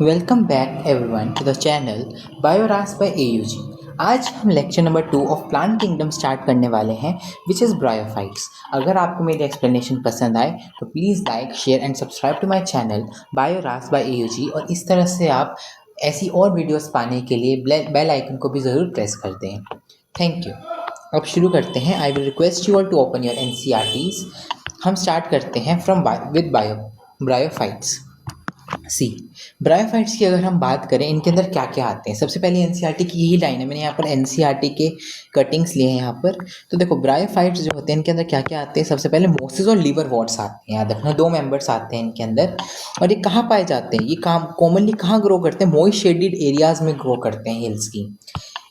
Welcome back everyone to the channel Bioras by AUG। आज हम lecture number 2 of plant kingdom start करने वाले हैं विच इज़ ब्रायोफाइट्स। अगर आपको मेरी एक्सप्लेनेशन पसंद आए तो please like share and subscribe to my channel Bioras by AUG और इस तरह से आप ऐसी और वीडियोस पाने के लिए बेल आइकन को भी ज़रूर प्रेस कर दें। Thank you. अब शुरू करते हैं। I will request you all to open your NCERTs। हम स्टार्ट करते हैं विद ब्रायोफाइट्स। ब्रायोफाइट्स की अगर हम बात करें, इनके अंदर क्या क्या आते हैं। सबसे पहले NCERT की यही लाइन है, मैंने यहाँ पर NCERT के कटिंग्स लिए हैं यहाँ पर। तो देखो ब्रायोफाइट्स जो होते हैं इनके अंदर क्या क्या आते हैं। सबसे पहले मोसिस और लिवरवॉर्ट्स आते हैं, याद रखना 2 मेंबर्स आते हैं इनके अंदर। और ये कहाँ पाए जाते हैं, ये कॉमनली कहाँ ग्रो करते हैं, मॉइस्ट शेडेड एरियाज में ग्रो करते हैं हिल्स की।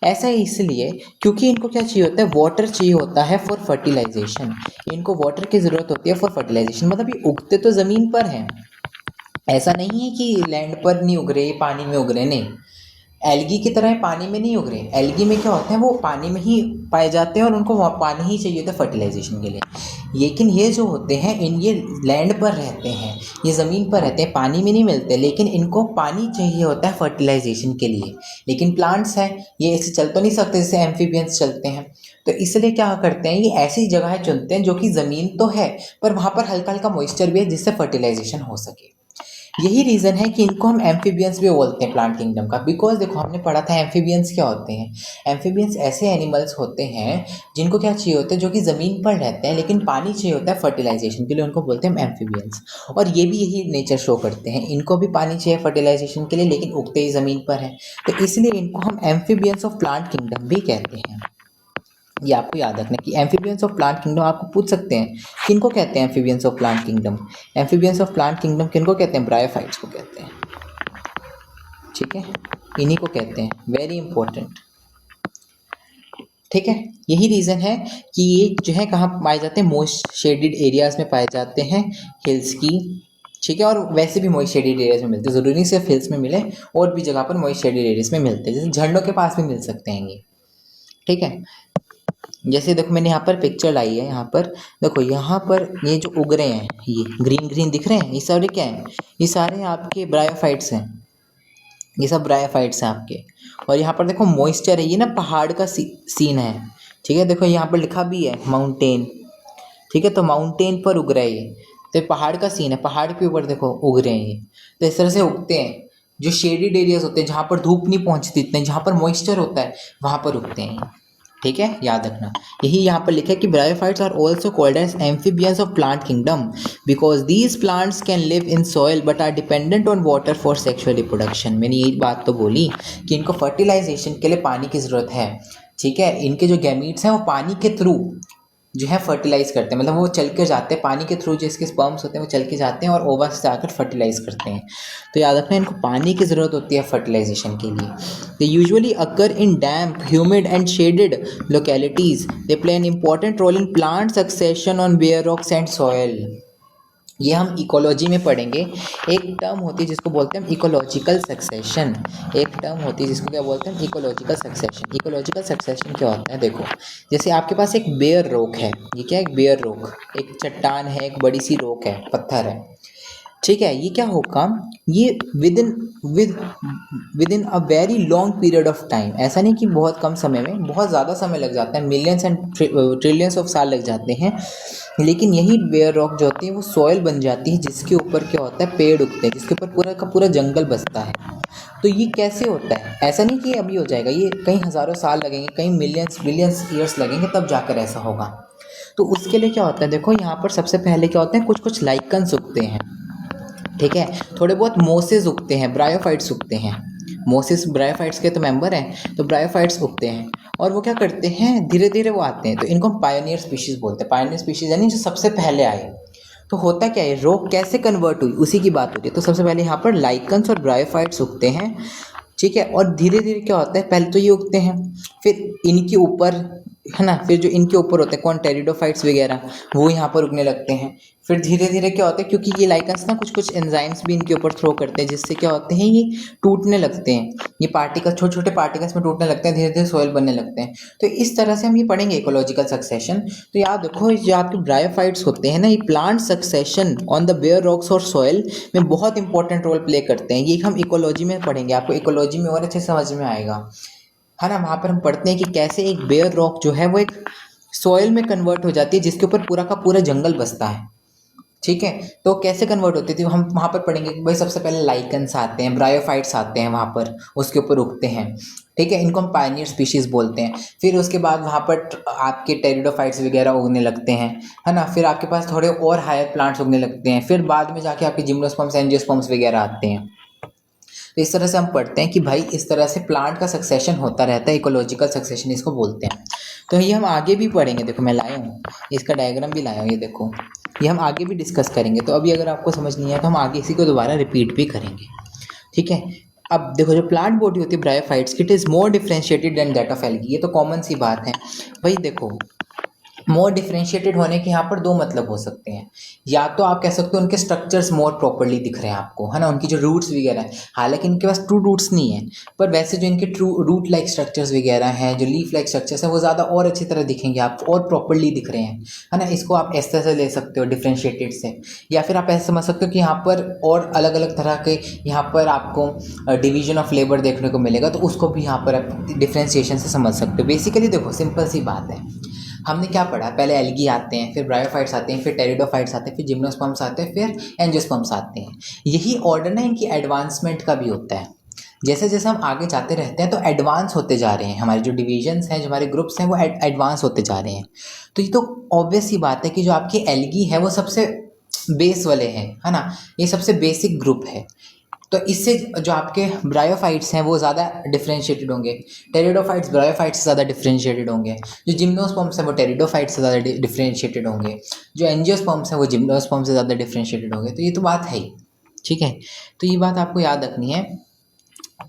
ऐसा इसलिए क्योंकि इनको क्या चाहिए होता है, वाटर चाहिए होता है फॉर फर्टिलाइजेशन। इनको वाटर की ज़रूरत होती है फॉर फर्टिलाइजेशन। मतलब ये उगते तो ज़मीन पर हैं, ऐसा नहीं है कि लैंड पर नहीं उग रहे, पानी में उग रहे, नहीं। एल्गी की तरह पानी में नहीं उग रहे। एल्गी में क्या होता है, वो पानी में ही पाए जाते हैं और उनको पानी ही चाहिए होता है फर्टिलाइजेशन के लिए। लेकिन ये जो होते हैं ये लैंड पर रहते हैं, ये ज़मीन पर रहते हैं, पानी में नहीं मिलते, लेकिन इनको पानी चाहिए होता है फर्टिलाइजेशन के लिए। लेकिन प्लांट्स हैं, ये ऐसे चल तो नहीं सकते जैसे एम्फीबियंस चलते हैं। तो इसलिए क्या करते हैं, ये ऐसी जगह चुनते हैं जो कि ज़मीन तो है पर वहाँ पर हल्का हल्का मॉइस्चर भी है जिससे फर्टिलाइजेशन हो सके। यही रीज़न है कि इनको हम एम्फीबियंस भी बोलते हैं प्लांट किंगडम का। बिकॉज देखो हमने पढ़ा था एम्फीबियंस क्या होते हैं। एम्फीबियंस ऐसे एनिमल्स होते हैं जिनको क्या चाहिए होता है, जो कि ज़मीन पर रहते हैं लेकिन पानी चाहिए होता है फर्टिलाइजेशन के लिए, उनको बोलते हैं एम्फीबियंस। और ये भी यही नेचर शो करते हैं, इनको भी पानी चाहिए फर्टिलाइजेशन के लिए लेकिन उगते ही ज़मीन पर है। तो इसलिए इनको हम एम्फीबियंस ऑफ प्लांट किंगडम भी कहते हैं। ये आपको याद रखना कि एम्फीबियंस ऑफ प्लांट किंगडम आपको पूछ सकते हैं किनको कहते हैं amphibians of plant kingdom. Amphibians of plant kingdom किनको कहते हैं, ब्रायोफाइट्स को कहते हैं। ठीक है, इन्हीं को कहते हैं, वेरी इंपॉर्टेंट। ठीक है, यही रीज़न है कि ये जो है कहाँ पाए जाते हैं, मोस्ट शेडेड एरियाज में पाए जाते हैं, हिल्स की। ठीक है, और वैसे भी मॉइस्ट शेडेड एरियाज में मिलते हैं, ज़रूरी नहीं सिर्फ हिल्स में मिले, और भी जगह पर मॉइस्ट शेडेड एरियाज में मिलते हैं, जैसे झरनों के पास भी मिल सकते हैं ये। ठीक है, जैसे देखो मैंने यहाँ पर पिक्चर लाई है, यहाँ पर देखो, यहाँ पर ये जो उग रहे हैं, ये ग्रीन ग्रीन दिख रहे हैं, ये सारे क्या हैं, ये सारे आपके ब्रायोफाइट्स हैं। ये सब ब्रायोफाइट्स हैं आपके। और यहाँ पर देखो मॉइस्चर है, ये ना पहाड़ का सीन है। ठीक है, देखो यहाँ पर लिखा भी है माउंटेन। ठीक है, तो माउंटेन पर उग रहे हैं ये, तो पहाड़ का सीन है, पहाड़ के ऊपर देखो उग रहे हैं ये। तो इस तरह से उगते हैं, जो शेडेड एरियाज होते हैं जहाँ पर धूप नहीं पहुँचती इतने, जहाँ पर मॉइस्चर होता है वहाँ पर उगते हैं। ठीक है, याद रखना। यही यहाँ पर लिखा है कि bryophytes are also called as amphibians of plant kingdom because these plants can live in soil but are dependent on water for sexual reproduction. मैंने यही बात तो बोली कि इनको फर्टिलाइजेशन के लिए पानी की ज़रूरत है। ठीक है, इनके जो गैमीट्स हैं वो पानी के थ्रू जो है फर्टिलाइज करते हैं, मतलब वो चल के जाते हैं पानी के थ्रू, जो इसके स्पर्म्स होते हैं वो चल के जाते हैं और ओवा से जाकर फर्टिलाइज करते हैं। तो याद रखना, इनको पानी की ज़रूरत होती है फर्टिलाइजेशन के लिए। They usually occur in damp, humid and shaded localities. They play an important role in plant succession on bare rocks and soil. ये हम इकोलॉजी में पढ़ेंगे। एक टर्म होती है जिसको बोलते हैं इकोलॉजिकल सक्सेशन। एक टर्म होती है जिसको क्या बोलते हैं, इकोलॉजिकल सक्सेशन। इकोलॉजिकल सक्सेशन क्या होता है, देखो जैसे आपके पास एक बेयर रॉक है, ये क्या है, एक बेयर रॉक, एक चट्टान है, एक बड़ी सी रॉक है, पत्थर है। ठीक है, ये क्या होगा, ये with in a very long period of time, ऐसा नहीं कि बहुत कम समय में, बहुत ज़्यादा समय लग जाता है, मिलियंस एंड ट्रिलियंस ऑफ साल लग जाते हैं। लेकिन यही बेयर रॉक जो होती है वो सॉइल बन जाती है जिसके ऊपर क्या होता है, पेड़ उगते हैं, जिसके ऊपर पूरा का पूरा जंगल बसता है। तो ये कैसे होता है, ऐसा नहीं कि अभी हो जाएगा, ये कई हज़ारों साल लगेंगे, कई मिलियंस बिलियंस ईयर्स लगेंगे तब जाकर ऐसा होगा। तो उसके लिए क्या होता है, देखो यहाँ पर सबसे पहले क्या होते हैं, कुछ कुछ लाइकन्स उगते हैं। ठीक है, थोड़े बहुत मोसेस उगते हैं, ब्रायोफाइट्स उगते हैं। मोसेस ब्रायोफाइट्स के तो मेंबर हैं, तो ब्रायोफाइट्स उगते हैं और वो क्या करते हैं, धीरे धीरे वो आते हैं। तो इनको हम पायोनियर स्पीशीज़ बोलते हैं। पायोनियर स्पीशीज़ यानी जो सबसे पहले आए। तो होता क्या है, रॉक कैसे कन्वर्ट हुई उसी की बात होती है। तो सबसे पहले यहाँ पर लाइकन्स और ब्रायोफाइट्स उगते हैं। ठीक है, और धीरे धीरे क्या होता है, पहले तो ये उगते हैं, फिर इनके ऊपर है ना। फिर जो इनके ऊपर होते हैं कौन, टेरिडोफाइट्स वगैरह, वो यहाँ पर उगने लगते हैं। फिर धीरे धीरे क्या होता है, क्योंकि ये लाइकन्स ना कुछ कुछ एंजाइम्स भी इनके ऊपर थ्रो करते हैं, जिससे क्या होते हैं ये टूटने लगते हैं, ये पार्टिकल छोटे छोटे पार्टिकल्स में टूटने लगते हैं, धीरे धीरे सोयल बनने लगते हैं। तो इस तरह से हम ये पढ़ेंगे इकोलॉजिकल सक्सेशन। तो याद रखो जो आपके ब्रायोफाइट्स होते हैं ना, ये plant succession on the bare rocks और सॉयल में बहुत इंपॉर्टेंट रोल प्ले करते हैं। ये हम इकोलॉजी में पढ़ेंगे, आपको इकोलॉजी में और अच्छे समझ में आएगा, है ना। वहाँ पर हम पढ़ते हैं कि कैसे एक बेयर रॉक जो है वो एक सॉइल में कन्वर्ट हो जाती है, जिसके ऊपर पूरा का पूरा जंगल बसता है, ठीक है। तो कैसे कन्वर्ट होती थी हम वहाँ पर पढ़ेंगे कि भाई सबसे पहले लाइकन्स आते हैं, ब्रायोफाइट्स आते हैं वहाँ पर, उसके ऊपर उगते हैं, ठीक है। इनको हम पायनियर स्पीशीज़ बोलते हैं। फिर उसके बाद वहाँ पर आपके टेरिडोफाइट्स वगैरह उगने लगते हैं, है ना। फिर आपके पास थोड़े और हायर प्लांट्स उगने लगते हैं। फिर बाद में जाके आपके जिम्नोस्पर्म्स एंजियोस्पर्म्स वगैरह आते हैं। तो इस तरह से हम पढ़ते हैं कि भाई इस तरह से प्लांट का सक्सेशन होता रहता है, इकोलॉजिकल सक्सेशन इसको बोलते हैं। तो ये हम आगे भी पढ़ेंगे, देखो मैं लाया हूँ इसका डायग्राम भी लाया हूँ, ये देखो, ये हम आगे भी डिस्कस करेंगे। तो अभी अगर आपको समझ नहीं आया तो हम आगे इसी को दोबारा रिपीट भी करेंगे, ठीक है। अब देखो जो प्लांट बॉडी होती है ब्रायोफाइट्स की, it is more differentiated than that of algae. ये तो कॉमन सी बात है भाई। देखो मोर डिफरेंशिएटेड होने के यहाँ पर दो मतलब हो सकते हैं। या तो आप कह सकते हो उनके स्ट्रक्चर्स मोर प्रॉपर्ली दिख रहे हैं आपको, है ना, उनकी जो रूट्स वगैरह हैं, हालांकि इनके पास ट्रू रूट्स नहीं है, पर वैसे जो इनके ट्रू रूट लाइक स्ट्रक्चर्स वगैरह हैं, जो लीफ लाइक स्ट्रक्चर्स हैं, वो ज़्यादा और अच्छी तरह दिखेंगे आपको और प्रॉपर्ली दिख रहे हैं, है ना। इसको आप इस तरह से ले सकते हो डिफरेंशिएटेड से, या फिर आप ऐसे समझ सकते हो कि यहाँ पर और अलग अलग तरह के यहाँ पर आपको डिवीजन ऑफ लेबर देखने को मिलेगा, तो उसको भी यहाँ पर आप डिफ्रेंशिएशन से समझ सकते हो। बेसिकली देखो सिंपल सी बात है, हमने क्या पढ़ा, पहले एल्गी आते हैं, फिर ब्रायोफाइट्स आते हैं, फिर टेरिडोफाइट्स आते हैं, फिर जिम्नोस्पर्म्स आते हैं, फिर एंजियोस्पर्म्स आते हैं। यही ऑर्डर ना इनकी एडवांसमेंट का भी होता है। जैसे जैसे हम आगे जाते रहते हैं तो एडवांस होते जा रहे हैं, हमारे जो डिविजन्स हैं, जो हमारे ग्रुप्स हैं, वो एडवांस होते जा रहे हैं। तो ये तो ऑब्वियस सी बात है कि जो आपकी एल्गी है वो सबसे बेस वाले हैं, है ना, ये सबसे बेसिक ग्रुप है। तो इससे जो आपके ब्रायोफाइट्स हैं वो ज़्यादा डिफरेंशिएटेड होंगे, टेरिडोफाइट्स ब्रायोफाइट्स से ज़्यादा डिफरेंशिएटेड होंगे, जो जिम्नोस्पर्म्स हैं वो टेरिडोफाइट्स से ज़्यादा डिफरेंशिएटेड होंगे, जो एंजियोस्पर्म्स हैं वो जिम्नोस्पर्म्स से ज़्यादा डिफरेंशिएटेड होंगे। तो ये तो बात है ही, ठीक है। तो ये बात आपको याद रखनी है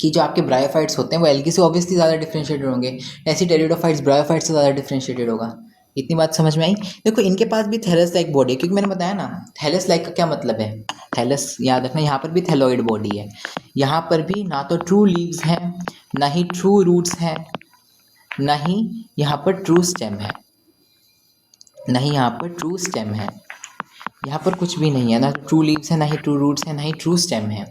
कि जो आपके ब्रायोफाइट्स होते हैं वो एल्गी से ऑब्वियसली ज़्यादा डिफरेंशिएटेड होंगे, ऐसे टेरिडोफाइट्स ब्रायोफाइट्स से ज़्यादा डिफरेंशिएटेड होगा। इतनी बात समझ में आई। देखो इनके पास भी थैलस लाइक बॉडी है, क्योंकि मैंने बताया ना थैलस लाइक का क्या मतलब है, थैलस याद रखना, यहाँ पर भी थैलोइड बॉडी है। यहाँ पर भी ना तो ट्रू लीव्स हैं, ना ही ट्रू रूट्स हैं, ना ही यहाँ पर ट्रू स्टेम है, ना ही यहाँ पर ट्रू स्टेम है। यहाँ पर कुछ भी नहीं है, ना ट्रू लीव्स है, ना ही ट्रू रूट्स है, ना ही ट्रू स्टेम है,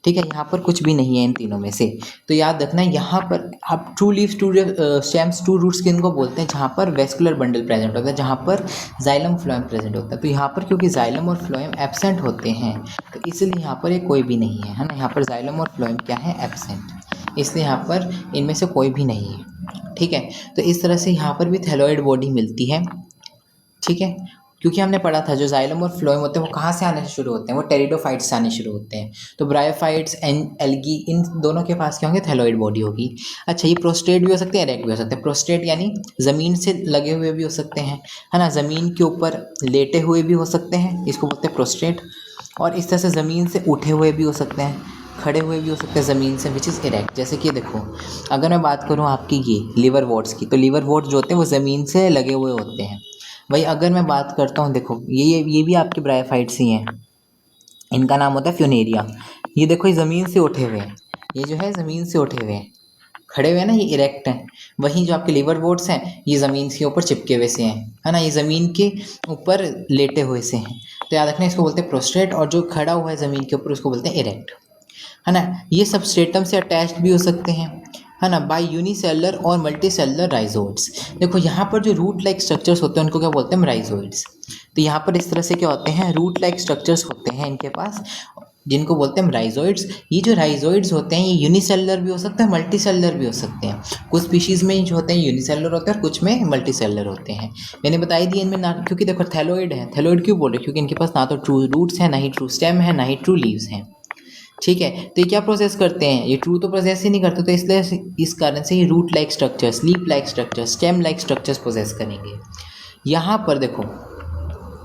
ठीक है। यहाँ पर कुछ भी नहीं है इन तीनों में से। तो याद रखना यहाँ पर आप true leaves, true stems, true roots किनको बोलते हैं, जहाँ पर वेस्कुलर बंडल प्रेजेंट होता है, जहाँ पर जाइलम फ्लोएम प्रेजेंट होता है। तो यहाँ पर क्योंकि जाइलम और फ्लोएम एब्सेंट होते हैं, तो इसलिए यहाँ पर ये कोई भी नहीं है, है ना। यहाँ पर जाइलम और फ्लोएम क्या है, एब्सेंट, इसलिए यहाँ पर इनमें से कोई भी नहीं है, ठीक है। तो इस तरह से यहाँ पर भी थैलोइड बॉडी मिलती है, ठीक है। क्योंकि हमने पढ़ा था जो जाइलम और फ्लोएम होते हैं वो कहाँ से आने शुरू होते हैं, वो टेरिडोफाइट्स से आने शुरू होते हैं। तो ब्रायोफाइट्स एंड एल्गी इन दोनों के पास क्या होंगे, थैलोइड बॉडी होगी। अच्छा ये प्रोस्टेट भी हो सकते हैं, इरेक्ट भी हो सकते हैं। प्रोस्टेट यानी ज़मीन से लगे हुए भी हो सकते हैं, है ना, ज़मीन के ऊपर लेटे हुए भी हो सकते हैं, इसको बोलते हैं प्रोस्टेट। और इस तरह से ज़मीन से उठे हुए भी हो सकते हैं, खड़े हुए भी हो सकते हैं ज़मीन से, विच इज़ इरेक्ट। जैसे कि देखो अगर मैं बात करूँ आपकी ये लीवर वॉट्स की, तो लीवर वॉट्स जो होते हैं वो ज़मीन से लगे हुए होते हैं। भाई अगर मैं बात करता हूँ, देखो ये भी आपके ब्रायोफाइट्स ही हैं, इनका नाम होता है फ्यूनेरिया। ये देखो ये ज़मीन से उठे हुए हैं, ये जो है ज़मीन से उठे हुए हैं, खड़े हुए हैं ना, ये इरेक्ट हैं। वहीं जो आपके लीवर वोट्स हैं ये ज़मीन के ऊपर चिपके हुए से हैं, है ना, ये ज़मीन के ऊपर लेटे हुए से हैं। तो याद रखना इसको बोलते हैं प्रोस्टेट, और जो खड़ा हुआ है ज़मीन के ऊपर उसको बोलते हैं इरेक्ट, है ना। ये सबस्ट्रेटम से अटैच्ड भी हो सकते हैं, है ना, बाय यूनिसेलुलर और मल्टीसेलुलर राइजोइड्स। देखो यहाँ पर जो रूट लाइक स्ट्रक्चर्स होते हैं उनको क्या बोलते हैं, राइजोइड्स। तो यहाँ पर इस तरह से क्या होते हैं, रूट लाइक स्ट्रक्चर्स होते हैं इनके पास, जिनको बोलते हैं राइजोइड्स। ये जो राइजोइड्स होते हैं ये यूनिसेलुलर भी हो सकते हैं, मल्टीसेलुलर भी हो सकते हैं। कुछ स्पीशीज़ में जो होते हैं यूनिसेलुलर होते हैं और कुछ में मल्टीसेलुलर होते हैं। मैंने बताई दी इनमें ना, क्योंकि देखो थैलोइड है, थैलोइड क्यों बोल रहे हैं, क्योंकि इनके पास ना तो ट्रू रूट्स हैं, ना ही ट्रू स्टेम है, ना ही ट्रू लीव्स हैं, ठीक है। तो ये क्या प्रोसेस करते हैं, ये ट्रू तो प्रोसेस ही नहीं करते, तो इसलिए इस कारण से ये root like structures, leaf like structures, stem like structures process करेंगे। यहाँ पर देखो,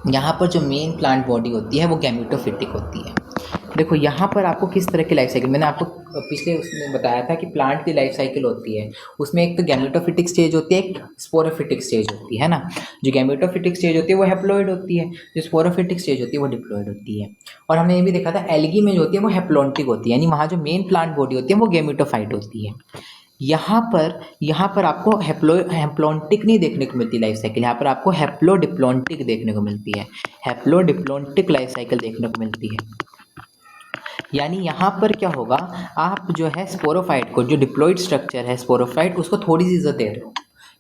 यहाँ पर जो मेन प्लांट बॉडी होती है वो गैमेटोफिटिक होती है। देखो यहाँ पर आपको किस तरह की लाइफ साइकिल, मैंने आपको पिछले उसमें बताया था कि प्लांट की लाइफ साइकिल होती है, उसमें एक तो गैमेटोफिटिक स्टेज होती है, एक स्पोरोफिटिक स्टेज होती है ना। जो गैमेटोफिटिक स्टेज होती है वो हैप्लॉइड होती है, जो स्पोरोफिटिक स्टेज होती है वो डिप्लॉइड होती है। और हमने ये भी देखा था एल्गी में जो होती है वो हैप्लॉन्टिक होती है, यानी वहाँ जो मेन प्लांट बॉडी होती है वो गैमेटोफाइट होती है। यहाँ पर आपको हैप्लॉन्टिक नहीं देखने को मिलती लाइफ साइकिल, यहाँ पर आपको हैप्लोडिप्लॉन्टिक देखने को मिलती है, हैप्लोडिप्लॉन्टिक लाइफ साइकिल देखने को मिलती है। यानी यहाँ पर क्या होगा, आप जो है स्पोरोफाइट को, जो डिप्लॉइड स्ट्रक्चर है स्पोरोफाइट, उसको थोड़ी सी इज्जत दे रहे हो,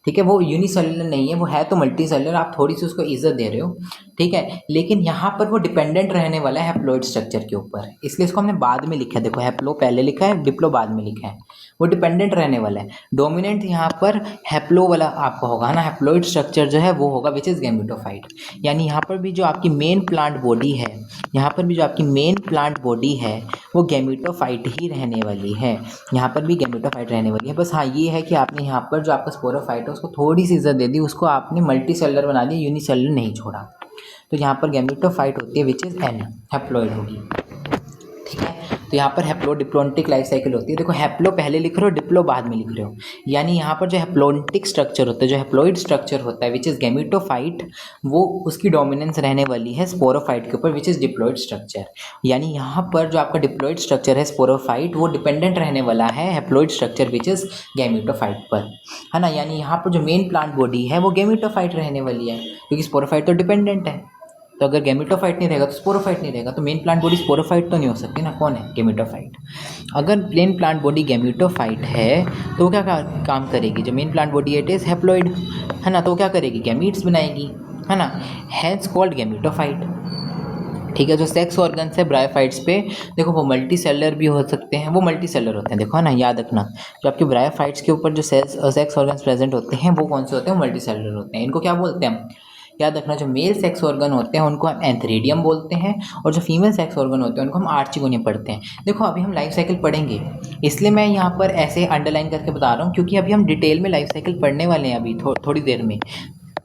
ठीक है। वो यूनिसेलुलर नहीं है, वो है तो मल्टी सेलुलर, आप थोड़ी सी उसको इज्जत दे रहे हो, ठीक है। लेकिन यहाँ पर वो डिपेंडेंट रहने वाला है हैप्लॉइड स्ट्रक्चर के ऊपर, इसलिए इसको हमने बाद में लिखा है। देखो हैप्लो पहले लिखा है, डिप्लो बाद में लिखा है, वो डिपेंडेंट रहने वाला है। डोमिनेंट यहाँ पर हैप्लो वाला आपका होगा ना, हैप्लॉइड स्ट्रक्चर जो है वो होगा विच इज़ गैमेटोफाइट। यानी यहाँ पर भी जो आपकी मेन प्लांट बॉडी है, यहाँ पर भी जो आपकी मेन प्लांट बॉडी है वो गैमेटोफाइट ही रहने वाली है, यहाँ पर भी गैमेटोफाइट रहने वाली है। बस हाँ ये है कि आपने यहाँ पर जो आपका स्पोरोफाइट है उसको थोड़ी सी इज्जत दे दी, उसको आपने मल्टी सेलुलर बना दिया, यूनिसेलुलर नहीं छोड़ा। तो यहाँ पर गैमेटोफाइट होती है विच इज़ एन, हैप्लॉइड होगी, ठीक है। तो यहाँ पर हैप्लोडिप्लॉन्टिक लाइफ साइकिल होती है। देखो हैप्लो पहले लिख रहे हो, डिप्लो बाद में लिख रहे हो, यानी यहाँ पर जो हैप्लॉन्टिक स्ट्रक्चर होता है, जो हैप्लॉइड स्ट्रक्चर होता है विच इज़ गैमेटोफाइट, वो उसकी डोमिनेंस रहने वाली है स्पोरोफाइट के ऊपर विच इज़ डिप्लॉइड स्ट्रक्चर। यानी यहाँ पर जो आपका डिप्लॉइड स्ट्रक्चर है स्पोरोफाइट, वो डिपेंडेंट रहने वाला है haploid structure which is gametophyte पर, है ना। यानी यहाँ पर जो मेन प्लांट बॉडी है वो गैमेटोफाइट रहने वाली है, क्योंकि स्पोरोफाइट तो डिपेंडेंट है। तो अगर गैमेटोफाइट नहीं रहेगा तो स्पोरोफाइट नहीं रहेगा, तो मेन प्लांट बॉडी स्पोरोफाइट तो नहीं हो सकती ना, कौन है, गैमेटोफाइट। अगर प्लेन प्लांट बॉडी गैमेटोफाइट है तो वो क्या काम करेगी, जो main plant body it is haploid, है ना, तो वो क्या करेगी, गैमीट्स बनाएगी, है ना, हैंस कॉल्ड गैमेटोफाइट, ठीक है। जो सेक्स ऑर्गन्स है ब्रायोफाइट्स पे, देखो वो मल्टी सेलर भी हो सकते हैं, वो मल्टी सेलर होते हैं, देखो है ना, याद रखना। जो आपके ब्रायोफाइट्स के ऊपर जो सेक्स ऑर्गन्स प्रेजेंट होते हैं वो कौन से होते हैं, मल्टी सेलर होते हैं। इनको क्या बोलते हैं हम, याद रखना, जो मेल सेक्स ऑर्गन होते हैं उनको हम एंथरीडियम बोलते हैं, और जो फीमेल सेक्स ऑर्गन होते हैं उनको हम आर्चिगोनियम पढ़ते हैं। देखो अभी हम लाइफ साइकिल पढ़ेंगे, इसलिए मैं यहाँ पर ऐसे अंडरलाइन करके बता रहा हूँ, क्योंकि अभी हम डिटेल में लाइफ साइकिल पढ़ने वाले हैं अभी थोड़ी देर में,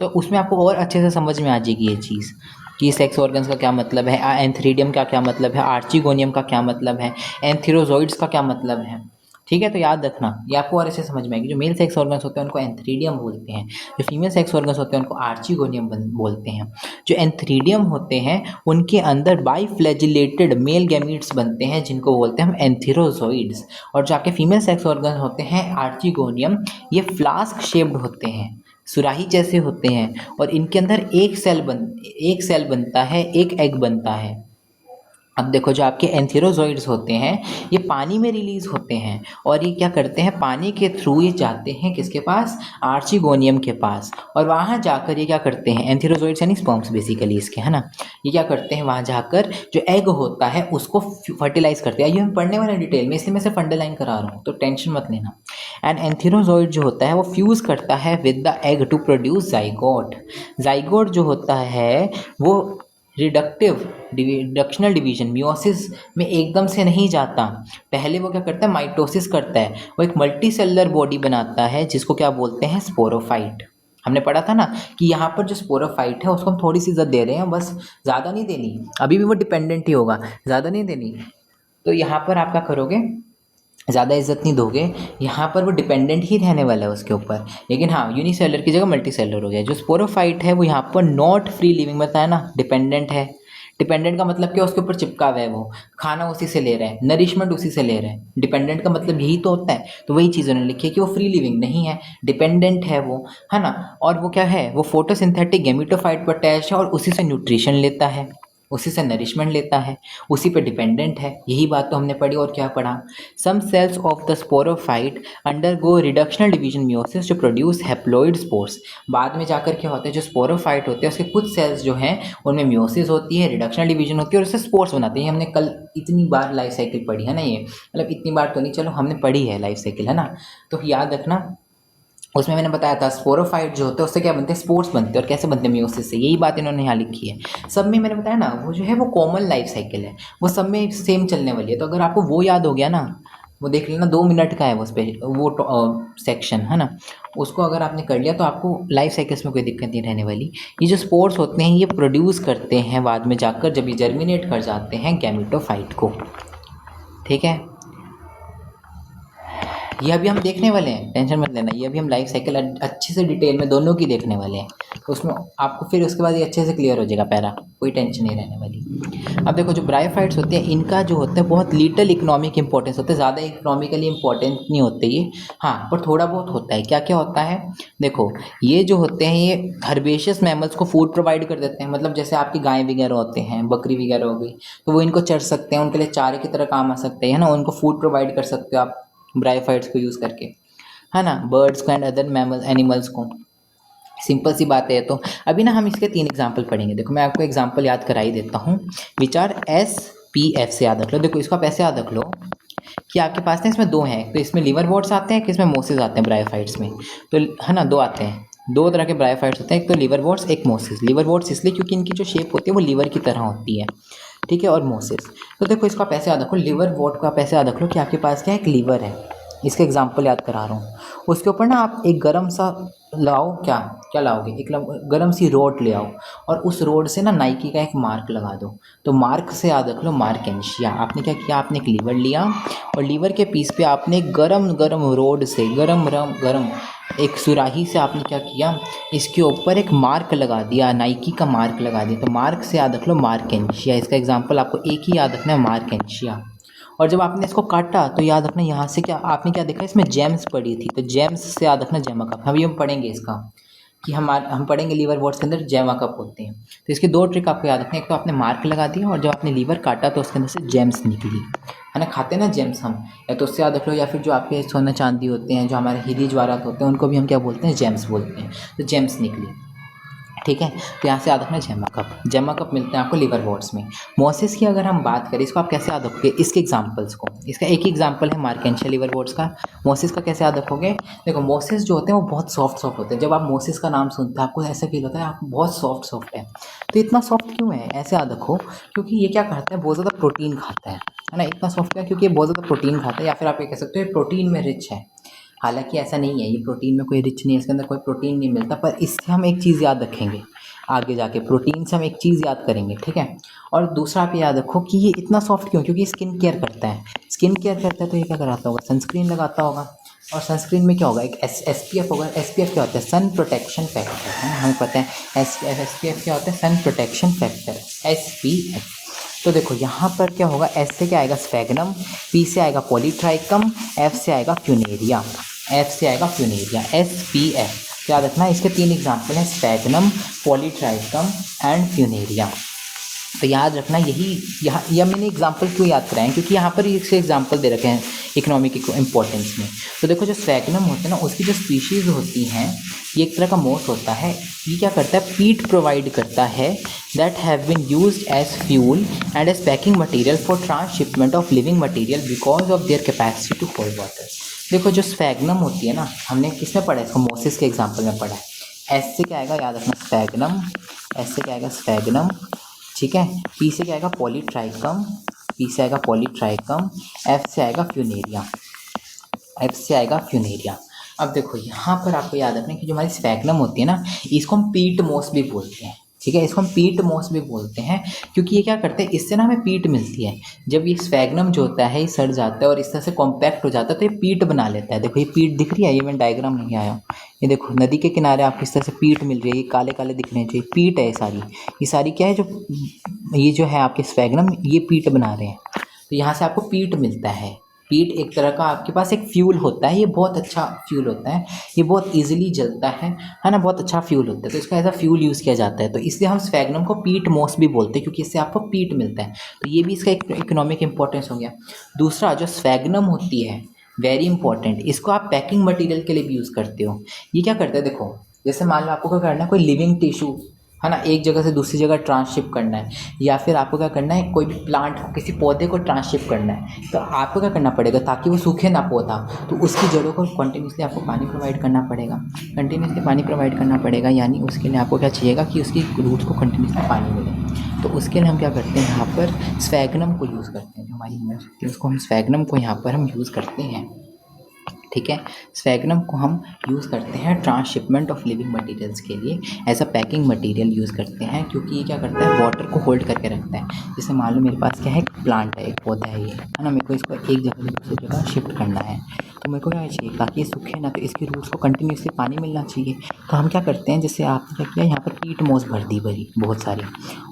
तो उसमें आपको और अच्छे से समझ में आ जाएगी ये चीज़ कि सेक्स ऑर्गन्स का क्या मतलब है, एंथरीडियम का क्या मतलब है, आर्चिगोनियम का क्या मतलब है, एंथीरोजोइड्स का क्या मतलब है, ठीक है। तो याद रखना, ये आपको और ऐसे समझ में आएगी। जो मेल सेक्स ऑर्गन्स होते हैं उनको एंथरीडियम बोलते हैं, जो फीमेल सेक्स ऑर्गन्स होते हैं उनको आर्चिगोनियम बोलते हैं। जो एंथरीडियम होते हैं उनके अंदर बाइफ्लैजिलेटेड मेल गैमीट्स बनते हैं जिनको बोलते हैं हम एंथीरोजोइड्स, और जो आपके फीमेल सेक्स ऑर्गन होते हैं आर्चिगोनियम, ये फ्लास्क शेप्ड होते हैं, सुराही जैसे होते हैं, और इनके अंदर एक सेल बनता है, एक एग बनता है। अब देखो जो आपके एंथीरोजोइड्स होते हैं ये पानी में रिलीज होते हैं, और ये क्या करते हैं, पानी के थ्रू ये जाते हैं किसके पास, आर्चिगोनियम के पास, और वहाँ जाकर ये क्या करते हैं, एंथीरोजोइड्स यानी स्पर्म्स बेसिकली इसके, है ना, ये क्या करते हैं, वहाँ जाकर जो एग होता है उसको फर्टिलाइज करते हैं। ये हम पढ़ने वाले डिटेल में, इसलिए मैं सिर्फ अंडरलाइन करा रहा हूँ, तो टेंशन मत लेना। एंड एंथीरोजोइड जो होता है वो फ्यूज़ करता है with the egg to produce zygote. Zygote जो होता है वो रिडक्शनल डिवीजन मियोसिस में एकदम से नहीं जाता, पहले वो क्या करता है, माइटोसिस करता है, वो एक मल्टी सेलुलर बॉडी बनाता है जिसको क्या बोलते हैं, स्पोरोफाइट। हमने पढ़ा था ना कि यहाँ पर जो स्पोरोफाइट है उसको हम थोड़ी सी इज्जत दे रहे हैं, बस ज़्यादा नहीं देनी, अभी भी वो डिपेंडेंट ही होगा, ज़्यादा नहीं देनी। तो यहाँ पर आप क्या करोगे, ज़्यादा इज्जत नहीं दोगे, यहाँ पर वो डिपेंडेंट ही रहने वाला है उसके ऊपर। लेकिन हाँ यूनिसेलर की जगह मल्टी सेलर हो गया। जो स्पोरोफाइट है वो यहाँ पर नॉट फ्री लिविंग, बताया ना, डिपेंडेंट है। डिपेंडेंट का मतलब क्या, उसके ऊपर चिपका हुआ है, वो खाना उसी से ले रहा है, नरिशमेंट उसी से ले रहा है। डिपेंडेंट का मतलब यही तो होता है, तो वही चीज़ उन्होंने लिखी है कि वो फ्री लिविंग नहीं है, डिपेंडेंट है वो, है ना। और वो क्या है, वो फोटोसिंथेटिक गैमेटोफाइट पर अटैच है और उसी से न्यूट्रिशन लेता है, उसी से नरिशमेंट लेता है, उसी पे डिपेंडेंट है। यही बात तो हमने पढ़ी, और क्या पढ़ा, some cells of the sporophyte undergo reductional division meiosis to produce haploid spores. बाद में जाकर क्या होता है, जो स्पोरोफाइट होते हैं उसके कुछ सेल्स जो हैं उनमें मियोसिस होती है, रिडक्शनल डिवीजन होती है, और उससे स्पोर्स बनाते हैं। हमने कल इतनी बार लाइफ साइकिल पढ़ी है ना, ये मतलब इतनी बार तो नहीं, चलो हमने पढ़ी है लाइफ साइकिल, है ना। तो याद रखना, उसमें मैंने बताया था स्पोरोफाइट जो होते हैं उससे क्या बनते हैं, स्पोर्स बनते हैं, और कैसे बनते हैं, मियोसिस से। यही बात इन्होंने यहाँ लिखी है। सब में मैंने बताया ना, वो जो है वो कॉमन लाइफ साइकिल है, वो सब में सेम चलने वाली है। तो अगर आपको वो याद हो गया ना, वो देख लेना, 2 मिनट का है वो सेक्शन है ना। उसको अगर आपने कर लिया तो आपको लाइफ साइकिल्स में कोई दिक्कत नहीं रहने वाली। ये जो स्पोर्स होते हैं ये प्रोड्यूस करते हैं बाद में जाकर, जब ये जर्मिनेट कर जाते हैं गैमेटोफाइट को, ठीक है। ये अभी हम देखने वाले हैं, टेंशन मत लेना, ये अभी हम लाइफ साइकिल अच्छे से डिटेल में दोनों की देखने वाले हैं, तो उसमें आपको फिर उसके बाद ये अच्छे से क्लियर हो जाएगा पैरा, कोई टेंशन नहीं रहने वाली। अब देखो जो ब्रायोफाइट्स होते हैं इनका जो होता है बहुत लिटल इकोनॉमिक इंपॉर्टेंस होता है, ज़्यादा इकोनॉमिकली इंपॉर्टेंट नहीं होते ये, हाँ पर थोड़ा बहुत होता है। क्या क्या होता है देखो, ये जो होते हैं ये हर्बेशियस मैमल्स को फूड प्रोवाइड कर देते हैं, मतलब जैसे आपकी गाय वगैरह होते हैं, बकरी वगैरह हो गई, तो वो इनको चर सकते हैं, उनके लिए चारे की तरह काम आ सकते हैं, है ना, उनको फूड प्रोवाइड कर सकते हो आप ब्रायोफाइट्स को यूज़ करके, है ना, बर्ड्स को एंड अदर मैमल एनिमल्स को। सिंपल सी बात है। तो अभी ना हम इसके 3 एग्जाम्पल पढ़ेंगे। देखो मैं आपको एग्जाम्पल याद करा ही देता हूँ, विच आर SPF से याद रख लो। देखो इसको आप ऐसे याद रख लो कि आपके पास ना इसमें 2 हैं, तो इसमें लिवरवॉर्ट्स आते हैं कि इसमें मोसिस आते हैं ब्रायोफाइट्स में, तो है ना 2 आते हैं, 2 तरह के ब्रायोफाइट्स होते हैं, एक तो लिवरवॉर्ट्स एक मोसिस। लिवरवॉर्ट्स इसलिए क्योंकि इनकी जो शेप होती है वो लीवर की तरह होती है, ठीक है, और मोसिस। तो देखो इसको आप ऐसे याद रखो, लिवरवॉर्ट को आप ऐसे याद रख लो कि आपके पास क्या है, एक लीवर है, इसका एग्जाम्पल याद करा रहा हूँ। उसके ऊपर ना आप एक गरम सा लाओ, क्या क्या लाओगे, एक गरम सी रोड ले आओ, और उस रोड से ना नाइकी का एक मार्क लगा दो। तो मार्क से याद रख लो मार्केंशिया। आपने क्या किया, आपने एक लीवर लिया और लीवर के पीस पे आपने गरम गरम रोड से गरम एक सुराही से आपने क्या किया, इसके ऊपर एक मार्क लगा दिया, नाइकी का मार्क लगा दिया। तो मार्क से याद रख लो मार्केंशिया। इसका एग्जाम्पल आपको एक ही याद रखना है, मार्केंशिया। और जब आपने इसको काटा तो याद रखना यहाँ से क्या आपने क्या देखा, इसमें जेम्स पड़ी थी, तो जेम्स से याद रखना जेमा कप। अभी हम पढ़ेंगे इसका कि हम पढ़ेंगे लीवर वॉर्ट्स के अंदर जेमा कप होते हैं। तो इसके 2 ट्रिक आपको याद रखना है, एक तो आपने मार्क लगा दिया और जब आपने लीवर काटा तो उसके अंदर से जेम्स निकली, है ना, खाते हैं ना जेम्स हम, या तो उससे याद रख लो, या फिर जो आपके सोना चांदी होते हैं, जो हमारे हीरे जवाहरात होते हैं, उनको भी हम क्या बोलते हैं, जेम्स बोलते हैं। तो जेम्स निकली, ठीक है। तो यहाँ से याद रखना जेमा कप मिलते हैं आपको लिवर वॉर्ट्स में। मोसिस की अगर हम बात करें, इसको आप कैसे याद रखोगे, इसके एग्जांपल्स को, इसका एक ही एग्जांपल है मार्केंशिया लिवर वॉर्ट्स का। मोसिस का कैसे याद रखोगे, देखो मोसिस जो होते हैं वो बहुत सॉफ्ट होते हैं। जब आप मोसिस का नाम सुनते हैं आपको ऐसा फील होता है आप बहुत सॉफ्ट है। तो इतना सॉफ्ट क्यों है, ऐसे याद रखो, क्योंकि ये क्या करता है, बहुत ज़्यादा प्रोटीन खाता है ना। इतना सॉफ्ट है क्योंकि ये बहुत ज़्यादा प्रोटीन खाता है, या फिर आप ये कह सकते हो ये प्रोटीन में रिच है। हालांकि ऐसा नहीं है, ये प्रोटीन में कोई रिच नहीं है, इसके अंदर कोई प्रोटीन नहीं मिलता, पर इससे हम एक चीज़ याद रखेंगे आगे जाके, प्रोटीन से हम एक चीज़ याद करेंगे, ठीक है। और दूसरा आप याद रखो कि ये इतना सॉफ्ट क्यों, क्योंकि स्किन केयर करता है। स्किन केयर करता है तो ये क्या कराता होगा, सनस्क्रीन लगाता होगा, और सनस्क्रीन में क्या होगा, एक SPF होगा। SPF क्या होता है, सन प्रोटेक्शन फैक्टर, है हमें पता है। SPF क्या होता है, सन प्रोटेक्शन फैक्टर, SPF। तो देखो यहाँ पर क्या होगा, S से क्या आएगा, स्फैग्नम, P से आएगा पॉलीट्राइकम, F से आएगा फ्यूनेरिया, SPF। याद रखना इसके 3 एग्जाम्पल हैं, स्फैग्नम, पॉलीट्राइकम एंड फ्यूनेरिया। तो याद रखना यह मैंने एग्जाम्पल क्यों याद कराए हैं, क्योंकि यहाँ पर इसके एग्जाम्पल दे रखे हैं इकोनॉमिक इंपॉर्टेंस में। तो देखो जो स्फैग्नम होते हैं ना, उसकी जो स्पीशीज़ होती हैं, ये एक तरह का मोस होता है। ये क्या करता है, पीट प्रोवाइड करता है, that have been used as fuel and as packing material for transshipment of living material because of their capacity to hold water. देखो जो स्फैग्नम होती है ना, हमने किसमें पढ़ा है इसको, मोसिस के एग्जाम्पल में पढ़ा है। एस से क्या आएगा, याद रखना स्फैग्नम, एस से क्या आएगा स्फैग्नम, ठीक है। पी से क्या आएगा पॉलीट्राइकम, एफ से आएगा फ्यूनेरिया, अब देखो यहाँ पर आपको याद रखना कि जो हमारी स्फैग्नम होती है ना, इसको हम पीट मोस भी बोलते हैं, ठीक है, इसको हम पीट मोस भी बोलते हैं, क्योंकि ये क्या करते हैं, इससे ना हमें पीट मिलती है। जब ये स्फैग्नम जो होता है ये सड़ जाता है और इस तरह से कॉम्पैक्ट हो जाता है, तो ये पीट बना लेता है। देखो ये पीट दिख रही है, ये मैं डायग्राम नहीं आया हूँ, ये देखो नदी के किनारे आपको इस तरह से पीट मिल रही है, ये काले काले दिख रहे हैं, जो ये पीट है, ये सारी क्या है, ये जो है आपके स्फैग्नम, ये पीट बना रहे हैं। तो यहाँ से आपको पीट मिलता है। पीट एक तरह का आपके पास एक फ्यूल होता है, ये बहुत अच्छा फ्यूल होता है, ये बहुत इजीली जलता है ना, बहुत अच्छा फ्यूल होता है, तो इसका एज अ फ्यूल यूज़ किया जाता है। तो इसलिए हम स्फैग्नम को पीट मोस भी बोलते हैं, क्योंकि इससे आपको पीट मिलता है। तो ये भी इसका एक इकोनॉमिक इंपॉर्टेंस हो गया। दूसरा जो स्फैग्नम होती है, वेरी इंपॉर्टेंट, इसको आप पैकिंग मटीरियल के लिए भी यूज़ करते हो। ये क्या करते हैं, देखो जैसे मान लो आपको क्या करना है, कोई लिविंग टिश्यू है ना, एक जगह से दूसरी जगह ट्रांसशिप करना है, या फिर आपको क्या करना है, कोई भी प्लांट को, किसी पौधे को ट्रांसशिप करना है, तो आपको क्या करना पड़ेगा, ताकि वो सूखे ना पौधा, तो उसकी जड़ों को कंटिन्यूसली आपको पानी प्रोवाइड करना पड़ेगा, यानी उसके लिए आपको क्या चाहिएगा कि उसकी रूट्स को कंटिन्यूसली पानी मिले। तो उसके लिए हम क्या करते हैं, यहाँ पर स्फैग्नम को यूज़ करते हैं। जो हमारी यूनिवर्सिटी है उसको हम स्फैग्नम को यहाँ पर हम यूज़ करते हैं। ठीक है, स्फैग्नम को हम यूज़ करते हैं ट्रांसशिपमेंट ऑफ लिविंग मटेरियल्स के लिए, as a packing material use करते हैं, क्योंकि ये क्या करता है, वाटर को होल्ड करके रखता है। जैसे मान लो मेरे पास क्या है, एक प्लांट है, एक पौधा है ये, है ना, मेरे को इसको एक जगह से दूसरी जगह शिफ्ट करना है, तो मेरे को क्या चाहिए, ताकि ये सूखे ना, तो इसके रूट्स को कंटिन्यूसली पानी मिलना चाहिए। तो हम क्या करते हैं, जैसे आपने क्या किया, यहाँ पर पीट मोस भर दी भरी बहुत सारी,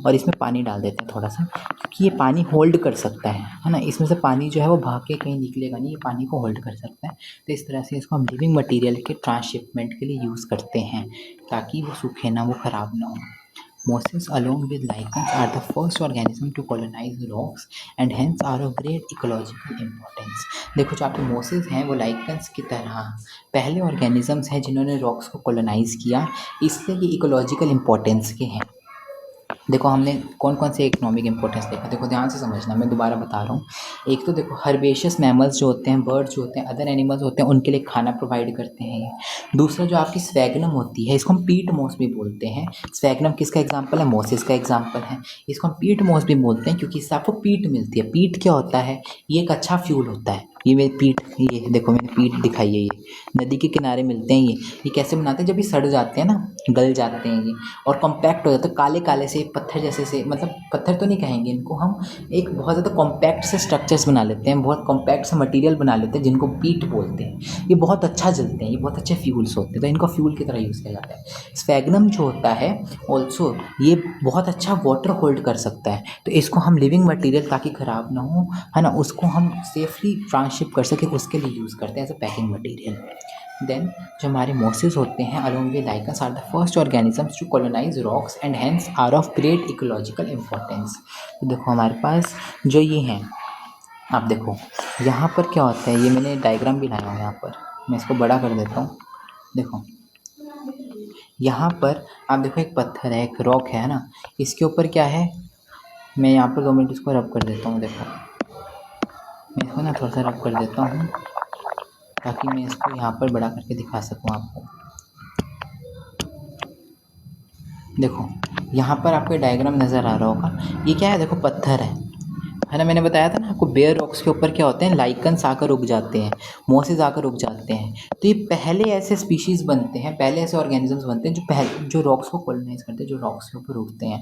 और इसमें पानी डाल देते हैं थोड़ा सा, क्योंकि ये पानी होल्ड कर सकता है ना, इसमें से पानी जो है वो भाग के कहीं निकलेगा नहीं, ये पानी को होल्ड कर सकता है। तो इस तरह से इसको हम लिविंग मटेरियल के ट्रांसशिपमेंट के लिए यूज़ करते हैं, ताकि वो सूखे ना, वो ख़राब ना हो। Mosses along with lichens are the first organism to colonize rocks and hence are of great ecological importance। देखो जो आपके मोसेस हैं वो लाइकन्स की तरह पहले ऑर्गेनिजम्स हैं जिन्होंने रॉक्स को कॉलोनाइज़ किया, इसलिए ये इकोलॉजिकल इंपॉर्टेंस के हैं। देखो हमने कौन कौन से इकोनॉमिक इंपॉर्टेंस देखा, देखो ध्यान से समझना, मैं दोबारा बता रहा हूँ। एक तो देखो हर्बेशियस मैमल्स जो होते हैं, बर्ड्स जो होते हैं, अदर एनिमल्स होते हैं, उनके लिए खाना प्रोवाइड करते हैं ये। दूसरा जो आपकी स्फैग्नम होती है, इसको हम पीट मॉस भी बोलते हैं। स्फैग्नम किसका एग्जाम्पल है, मोसेस का एग्जाम्पल है। इसको हम पीट मॉस भी बोलते हैं क्योंकि इससे आपको पीट मिलती है। पीट क्या होता है, ये एक अच्छा फ्यूल होता है। ये मेरी पीट, ये देखो मैंने पीट दिखाई है, ये नदी के किनारे मिलते हैं ये कैसे बनाते हैं, जब ये सड़ जाते हैं ना, गल जाते हैं ये और कॉम्पैक्ट हो जाते हैं, काले काले से पत्थर जैसे से, मतलब पत्थर तो नहीं कहेंगे इनको हम, एक बहुत ज़्यादा कॉम्पैक्ट से स्ट्रक्चर्स बना लेते हैं, बहुत कॉम्पैक्ट से मटेरियल बना लेते हैं जिनको पीट बोलते हैं। ये बहुत अच्छा जलते हैं, ये बहुत अच्छे फ्यूल्स होते हैं, तो इनको फ्यूल की तरह यूज़ किया जाता है। स्फैग्नम जो होता है ऑल्सो, ये बहुत अच्छा वाटर होल्ड कर सकता है, तो इसको हम लिविंग मटेरियल, ताकि ख़राब ना हो, है ना, उसको हम सेफली ट्रांसशिप कर सके, उसके लिए यूज़ करते हैं as a packing material. Then जो हमारे मोसेस होते हैं along with lichens are the first organisms to colonise rocks and hence are of great ecological importance. तो देखो हमारे पास जो ये हैं, आप देखो यहाँ पर क्या होता है, ये मैंने डायग्राम भी लाया हूँ यहाँ पर, मैं इसको बड़ा कर देता हूँ। देखो यहाँ पर आप देखो, एक पत्थर है, एक रॉक है ना, इसके ऊपर क्या है, मैं यहाँ पर 2 मिनट इसको रब कर देता हूँ। देखो मैं इसको ना थोड़ा सा रब कर देता हूँ, ताकि मैं इसको यहाँ पर बड़ा करके दिखा सकूँ आपको। देखो यहाँ पर आपको डायग्राम नज़र आ रहा होगा, ये क्या है, देखो पत्थर है ना, मैंने बताया था ना आपको, बेयर रॉक्स के ऊपर क्या होते हैं, लाइकन्स आकर उग जाते हैं, मोसेस आकर उग जाते हैं। तो ये पहले ऐसे स्पीशीज़ बनते हैं, पहले ऐसे ऑर्गेनिजम्स बनते हैं जो रॉक्स को कॉलोनाइज करते हैं, जो रॉक्स के ऊपर उगते हैं,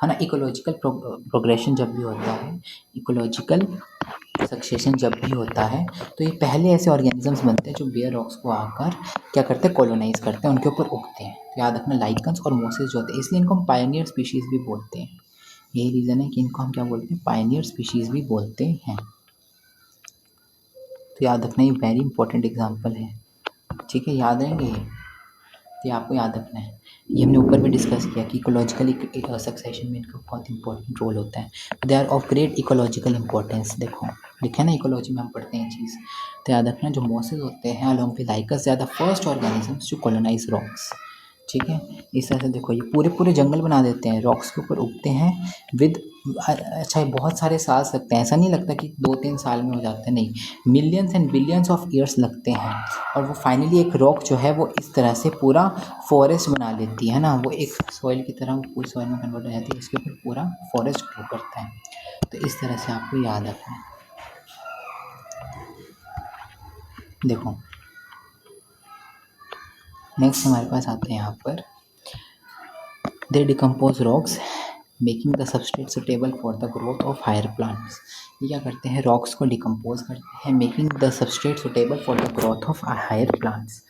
है ना। इकोलॉजिकल प्रोग्रेशन जब भी होता है, इकोलॉजिकल सक्सेशन जब भी होता है, तो ये पहले ऐसे ऑर्गेनिजम्स बनते हैं जो बेयर रॉक्स को आकर क्या करते हैं, कॉलोनाइज करते हैं, उनके ऊपर उगते हैं। तो याद रखना, लाइकन्स और मोसेस जो होते हैं, इसलिए इनको हम पायनियर स्पीशीज़ भी बोलते हैं। यही रीज़न है कि इनको हम क्या बोलते हैं, पायनियर स्पीशीज़ भी बोलते हैं। तो याद रखना, ये वेरी इंपॉर्टेंट एग्जाम्पल है, ठीक है, याद रहेंगे ये, तो ये आपको याद रखना है। ये हमने ऊपर भी डिस्कस किया कि इकोलॉजिकल सक्सेशन में इनका बहुत इंपॉर्टेंट रोल होता है। They are of great ecological importance. देखो लिखा है ना, इकोलॉजी में हम पढ़ते हैं चीज़, तो याद रखना, जो मोसेस होते हैं along with lichens, they are the first organisms to colonise rocks. ठीक है, इस तरह से देखो ये पूरे पूरे जंगल बना देते हैं, रॉक्स के ऊपर उगते हैं विद, अच्छा ये बहुत सारे साल लगते हैं, ऐसा नहीं लगता कि 2-3 साल में हो जाते हैं, नहीं, millions and billions of years लगते हैं, और वो फाइनली एक रॉक जो है वो इस तरह से पूरा फॉरेस्ट बना लेती है ना, वो एक सॉइल की तरह वो पूरी सॉइल में कन्वर्ट हो जाती है, इसके ऊपर पूरा फॉरेस्ट ग्रो करता है। तो इस तरह से आपको याद रखना है। देखो नेक्स्ट हमारे पास आते हैं यहाँ पर, they decompose rocks making the substrate suitable for the growth of higher plants. ये क्या करते हैं, रॉक्स को डिकम्पोज करते हैं, making the substrate suitable for the growth of higher plants.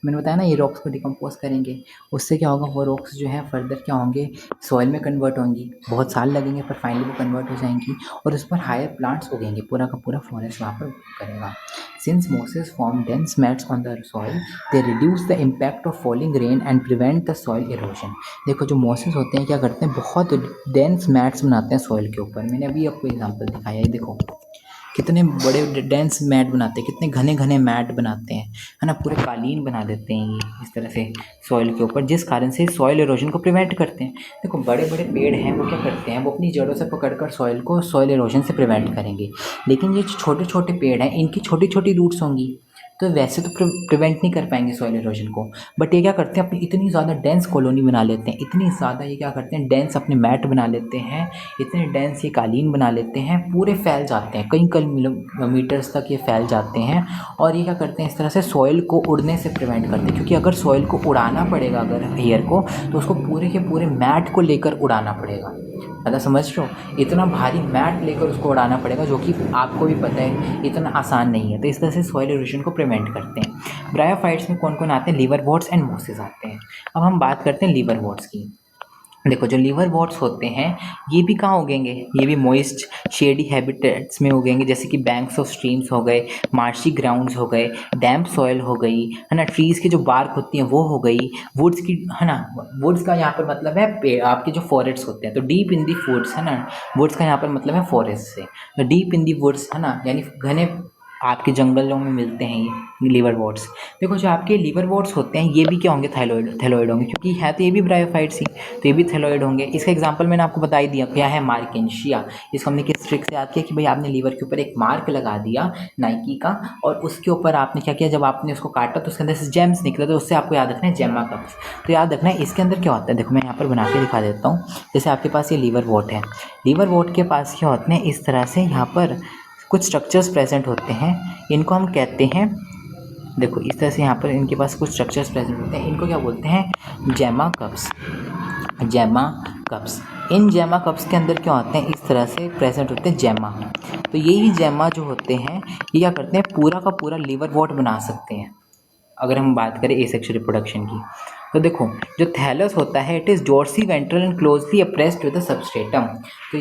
मैंने बताया ना, ये रॉक्स को डिकम्पोज करेंगे, उससे क्या होगा, वो रॉक्स जो है फर्दर क्या होंगे, सॉइल में कन्वर्ट होंगी, बहुत साल लगेंगे पर फाइनली वो कन्वर्ट हो जाएंगी, और उस पर हायर प्लांट्स उगेंगे, पूरा का पूरा फॉरेस्ट वहाँ पर करेगा। Since Moses form dense mats on the soil, they reduce the impact of falling rain and prevent the soil erosion. देखो जो मोसेस होते हैं क्या करते हैं, बहुत डेंस मैट्स बनाते हैं सॉइल के ऊपर, मैंने अभी आपको एग्जाम्पल दिखाया है, देखो कितने बड़े डेंस मैट बनाते हैं, कितने घने घने मैट बनाते हैं, है ना, पूरे कालीन बना देते हैं ये इस तरह से सॉइल के ऊपर, जिस कारण से सॉइल इरोजन को प्रिवेंट करते हैं। देखो बड़े बड़े पेड़ हैं, वो क्या करते हैं, वो अपनी जड़ों से पकड़कर सॉइल इरोजन से प्रिवेंट करेंगे, लेकिन ये छोटे छोटे पेड़ हैं, इनकी छोटी छोटी रूट्स होंगी, तो वैसे तो प्रिवेंट नहीं कर पाएंगे सॉइल इरोजन को, बट ये क्या करते हैं, अपनी इतनी ज़्यादा डेंस कॉलोनी बना लेते हैं, इतनी ज़्यादा ये क्या करते हैं, डेंस अपने मैट बना लेते हैं, इतने डेंस ये कालीन बना लेते हैं, पूरे फैल जाते हैं, कई किलोमीटर्स तक ये फैल जाते हैं। और ये क्या करते हैं, इस तरह से सॉइल को उड़ने से प्रिवेंट करते हैं, क्योंकि अगर सॉइल को उड़ाना पड़ेगा अगर एयर को, तो उसको पूरे के पूरे मैट को लेकर उड़ाना पड़ेगा। ज़्यादा समझ रहे हो, इतना भारी मैट लेकर उसको उड़ाना पड़ेगा, जो कि आपको भी पता है इतना आसान नहीं है। तो इस तरह से सॉइल इरोजन को प्रिवेंट करते हैं। ब्रायोफाइट्स में कौन कौन आते हैं, लिवरवॉर्ट्स एंड मोसेस आते हैं। अब हम बात करते हैं लिवरवॉर्ट्स की। देखो जो लिवरवॉर्ट्स होते हैं ये भी कहाँ उगेंगे, ये भी मॉइस्ट शेडी हैबिटेट्स में उगेंगे, जैसे कि बैंक्स ऑफ स्ट्रीम्स हो गए, मार्शी ग्राउंड्स हो गए, डैम्प सॉइल हो गई, है ना, ट्रीज़ की जो बार्क होती हैं वो हो गई, वुड्स की, है ना, वुड्स का यहाँ पर मतलब है आपके जो फॉरेस्ट होते हैं, तो डीप इन दी वुड्स, है ना, वुड्स का यहाँ पर मतलब है फॉरेस्ट से, तो डीप इन दी वुड्स, है ना, यानी घने आपके जंगलों में मिलते हैं ये लिवरवॉर्ट्स। देखो जो आपके लिवरवॉर्ट्स होते हैं ये भी क्या होंगे, थैलोइड होंगे, क्योंकि है तो ये भी ब्रायोफाइट्स ही, तो ये भी थैलोइड होंगे। इसका एग्जांपल मैंने आपको बता ही दिया, क्या है, मार्केंशिया। इसको हमने किस ट्रिक से याद किया कि भाई आपने लीवर के ऊपर एक मार्क लगा दिया नाइकी का, और उसके ऊपर आपने क्या किया, जब आपने उसको काटा तो उसके अंदर से जेम्स निकले, तो उससे आपको याद रखना है जेमा कप्स। तो याद रखना है इसके अंदर क्या होता है, देखो मैं यहाँ पर बना के दिखा देता हूँ। जैसे आपके पास ये लिवरवॉर्ट है, लिवरवॉर्ट के पास क्या होते हैं, इस तरह से यहाँ पर कुछ स्ट्रक्चर्स प्रेजेंट होते हैं, इनको हम कहते हैं, देखो इस तरह से यहाँ पर इनके पास कुछ स्ट्रक्चर्स प्रेजेंट होते हैं, इनको क्या बोलते हैं, जेमा कप्स। जेमा कप्स, इन जेमा कप्स के अंदर क्या होते हैं, इस तरह से प्रेजेंट होते हैं जेमा। तो यही जेमा जो होते हैं ये क्या करते हैं, पूरा का पूरा लिवरवॉर्ट बना सकते हैं, अगर हम बात करें एसेक्सुअल रिप्रोडक्शन की। तो देखो जो थैलस होता है it is dorsi ventral and closely apprised with the substratum. तो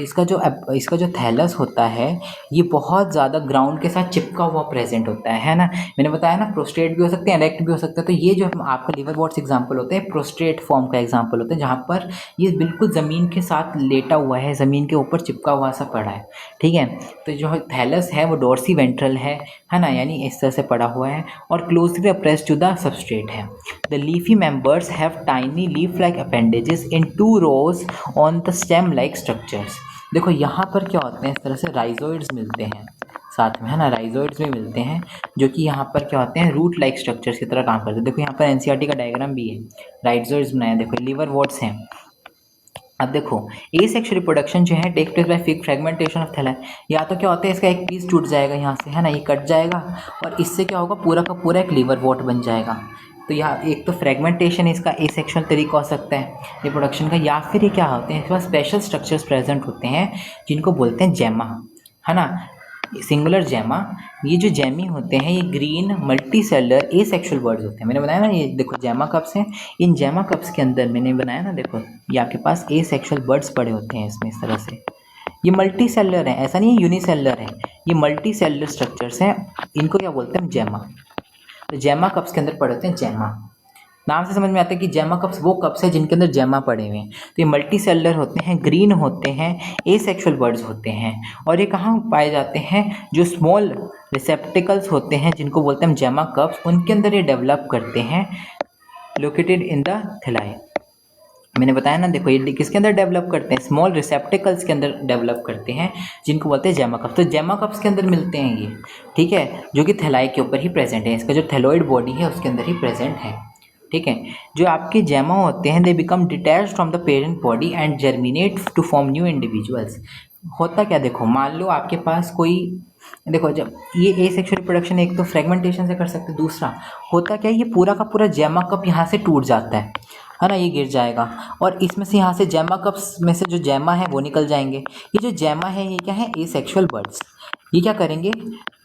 इसका जो थैलस होता है ये बहुत ज़्यादा ग्राउंड के साथ चिपका हुआ प्रेजेंट होता है ना। मैंने बताया ना प्रोस्ट्रेट भी हो सकते हैं, इरेक्ट भी हो सकते हैं। तो ये जो आपका लिवरवॉर्ट्स एग्जाम्पल होते हैं प्रोस्ट्रेट फॉर्म का एग्जाम्पल होता है, जहाँ पर ये बिल्कुल ज़मीन के साथ लेटा हुआ है, ज़मीन के ऊपर चिपका हुआ सा पड़ा है, ठीक है। तो जो थैलस है वो डोर्सी वेंट्रल है ना, यानी इस तरह से पड़ा हुआ है और closely appressed to the substrate है। The leafy members have tiny leaf like appendages in 2 rows on the stem like structures. देखो यहाँ पर क्या होते हैं, इस तरह से राइजोइड्स मिलते हैं साथ में, है ना, राइजोइड्स भी मिलते हैं जो कि यहाँ पर क्या होते हैं, रूट लाइक स्ट्रक्चर्स की तरह काम करते हैं। देखो यहाँ पर एनसीईआरटी का डायग्राम भी है, राइजोइड्स बनाया, देखो लिवरवॉर्ट्स हैं। अब देखो एसेक्सुअल रिप्रोडक्शन जो है take place by fragmentation of thallus. या तो क्या होता है इसका एक पीस टूट जाएगा यहाँ से, है ना, ये कट जाएगा और इससे क्या होगा, पूरा का पूरा एक लिवरवॉर्ट बन जाएगा। तो यहाँ एक तो फ्रेगमेंटेशन इसका एसेक्सुअल तरीका हो सकता है रिप्रोडक्शन का, या फिर ये क्या होते हैं इसके पास स्पेशल स्ट्रक्चर्स प्रेजेंट होते हैं जिनको बोलते हैं जेमा, है ना, सिंगुलर जेमा। ये जो जेमी होते हैं ये green multi cellular asexual birds होते हैं। मैंने बनाया ना, ये देखो जेमा कप्स हैं, इन जेमा कप्स के अंदर मैंने बनाया ना, देखो ये आपके पास एसेक्सुअल बर्ड्स पड़े होते हैं इसमें, इस तरह से। ये मल्टी सेलर है, ऐसा नहीं है यूनिसेलर है, ये मल्टी सेलर स्ट्रक्चर्स हैं, इनको क्या बोलते हैं, जेमा। तो जेमा कप्स के अंदर पड़े होते हैं जेमा। नाम से समझ में आता है कि जेमा कप्स वो कप्स है जिनके अंदर जेमा पड़े हुए हैं। तो ये मल्टी सेलर होते हैं, ग्रीन होते हैं, एसेक्सुअल बर्ड्स होते हैं। और ये कहाँ पाए जाते हैं, जो स्मॉल रिसेप्टिकल्स होते हैं जिनको बोलते हैं जेमा कप्स, उनके अंदर ये डेवलप करते हैं, लोकेटेड इन द थैलाई। मैंने बताया ना, देखो ये किसके अंदर डेवलप करते हैं, स्मॉल रिसेप्टिकल्स के अंदर डेवलप करते हैं जिनको बोलते हैं जेमा कप्स। तो जेमा कप्स के अंदर मिलते हैं ये, ठीक है, जो कि थैलाई के ऊपर ही प्रेजेंट है, इसका जो थैलोइड बॉडी है उसके अंदर ही प्रेजेंट है, ठीक है। जो आपके जेमा होते हैं they become detached from the parent body and germinate to form new individuals. होता क्या, देखो मान लो आपके पास कोई, देखो जब ये एसेक्सुअल रिप्रोडक्शन एक तो फ्रेगमेंटेशन से कर सकते हैं, दूसरा होता क्या है, ये पूरा का पूरा जेमा कप यहाँ से टूट जाता है ना, ये गिर जाएगा और इसमें से यहाँ से जेमा कप्स में से जो जेमा है वो निकल जाएंगे। ये जो जेमा है ये क्या है, एसेक्सुअल बर्ड्स। ये क्या करेंगे,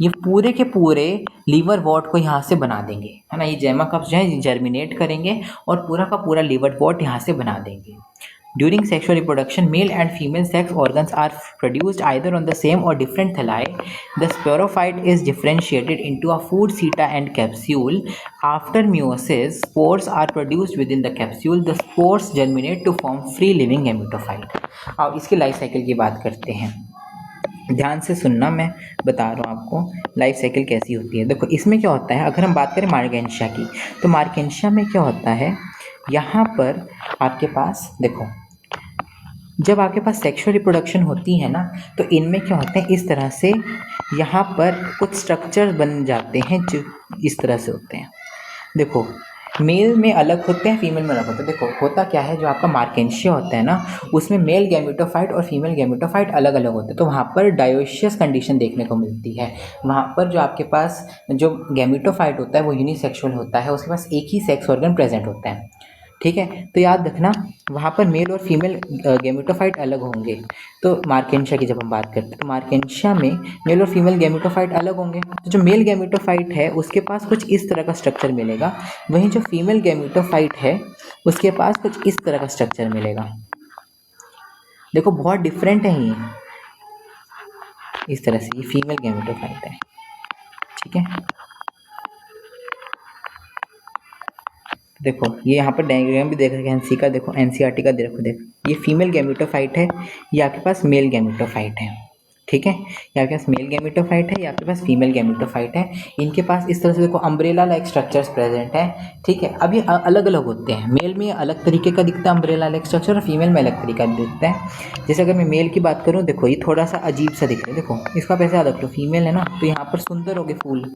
ये पूरे के पूरे लिवरवॉर्ट को यहाँ से बना देंगे, है ना, ये जेमा कप्स जो है जर्मिनेट करेंगे और पूरा का पूरा लिवरवॉर्ट यहाँ से बना देंगे। During sexual reproduction, male and female sex organs are produced either on the same or different thalli. The sporophyte is differentiated into a food seta and capsule. After meiosis, spores are produced within the capsule. The spores germinate to form free living gametophyte. अब इसकी life cycle की बात करते हैं, ध्यान से सुनना, मैं बता रहा हूँ आपको लाइफ साइकिल कैसी होती है। देखो इसमें क्या होता है, अगर हम बात करें मार्केंशिया की, तो मार्केंशिया में क्या होता है, यहाँ पर आपके पास देखो जब आपके पास सेक्सुअल रिप्रोडक्शन होती है ना, तो इनमें क्या होते हैं, इस तरह से यहाँ पर कुछ स्ट्रक्चर बन जाते हैं जो इस तरह से होते हैं। देखो, मेल में अलग होते हैं, फीमेल में अलग होते हैं। देखो होता क्या है, जो आपका मार्केंशिया होता है ना, उसमें मेल गैमेटोफाइट और फीमेल गैमेटोफाइट अलग अलग होते हैं, तो वहाँ पर डायोशियस कंडीशन देखने को मिलती है। वहाँ पर जो आपके पास जो गैमेटोफाइट होता है वो यूनिसेक्सुअल होता है, उसके पास एक ही सेक्स ऑर्गन प्रेजेंट होता है। ठीक है, तो याद रखना वहाँ पर मेल और फीमेल गैमेटोफाइट अलग होंगे। तो मार्केंशिया की जब हम बात करते हैं, तो मार्केंशिया में मेल और फीमेल गैमेटोफाइट अलग होंगे। तो जो मेल गैमेटोफाइट है उसके पास कुछ इस तरह का स्ट्रक्चर मिलेगा, वहीं जो फीमेल गैमेटोफाइट है उसके पास कुछ इस तरह का स्ट्रक्चर मिलेगा। देखो बहुत डिफरेंट है ये, इस तरह से ये फीमेल गैमेटोफाइट है। ठीक है, देखो ये यहाँ पर डायग्राम भी देख रहे हैं एनसी का, देखो एनसीईआरटी का देखो, देखो ये फीमेल गैमेटोफाइट है, ये आपके पास मेल गैमेटोफाइट है। ठीक है, ये आपके पास मेल गैमेटोफाइट है, ये आपके पास फीमेल गैमेटोफाइट है। इनके पास इस तरह से देखो अम्ब्रेला लाइक स्ट्रक्चर्स प्रेजेंट है। ठीक है, अब ये अलग अलग होते हैं, मेल में अलग तरीके का दिखता है अम्ब्रेला लाइक स्ट्रक्चर, और फीमेल में अलग तरीका दिखता है। जैसे अगर मैं मेल की बात करूँ, देखो ये थोड़ा सा अजीब सा दिख रहा है। देखो इसका आप ऐसे याद रख लो, फीमेल है ना, तो यहाँ पर सुंदर हो गए फूल,